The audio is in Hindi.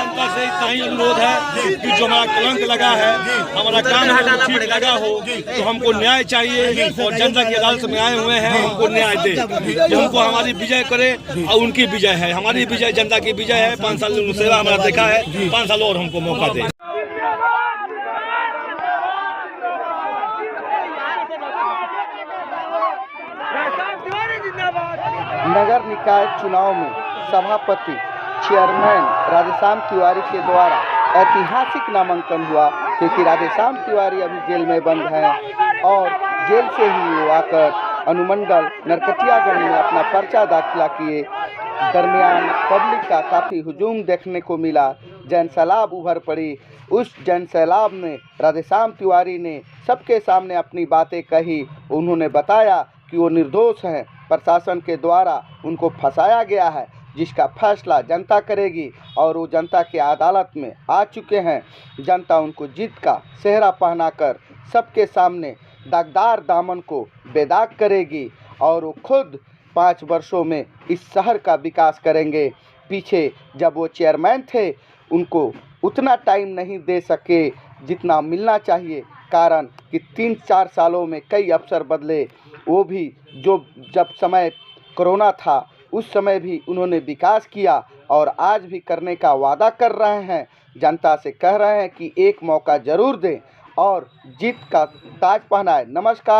जनता से इतना ही अनुरोध है कि जो हमारा कलंक लगा है, हमारा काम ठीक लगा हो तो हमको न्याय चाहिए और जनता की अदालत में आए हुए हैं, हमको न्याय दे। जो हमको हमारी विजय करे और उनकी विजय है, हमारी विजय जनता की विजय है। 5 साल सेवा हमारा देखा है, 5 साल और हमको मौका दे। नगर निकाय चुनाव में सभापति चेयरमैन राधेश्याम तिवारी के द्वारा ऐतिहासिक नामांकन हुआ, क्योंकि राधेश्याम तिवारी अभी जेल में बंद हैं और जेल से ही वो आकर अनुमंडल नरकटियागंज में अपना पर्चा दाखिला किए। दरमियान पब्लिक का काफ़ी हुजूम देखने को मिला, जन सैलाब उभर पड़ी। उस जन सैलाब में राधेश्याम तिवारी ने सबके सामने अपनी बातें कही। उन्होंने बताया कि वो निर्दोष हैं, प्रशासन के द्वारा उनको फंसाया गया है, जिसका फैसला जनता करेगी और वो जनता की अदालत में आ चुके हैं। जनता उनको जीत का सेहरा पहनाकर सबके सामने दागदार दामन को बेदाग करेगी और वो खुद 5 वर्षों में इस शहर का विकास करेंगे। पीछे जब वो चेयरमैन थे उनको उतना टाइम नहीं दे सके जितना मिलना चाहिए, कारण कि 3-4 सालों में कई अफसर बदले। वो भी जब समय कोरोना था उस समय भी उन्होंने विकास किया और आज भी करने का वादा कर रहे हैं। जनता से कह रहे हैं कि एक मौका ज़रूर दें और जीत का ताज पहनाएं। नमस्कार।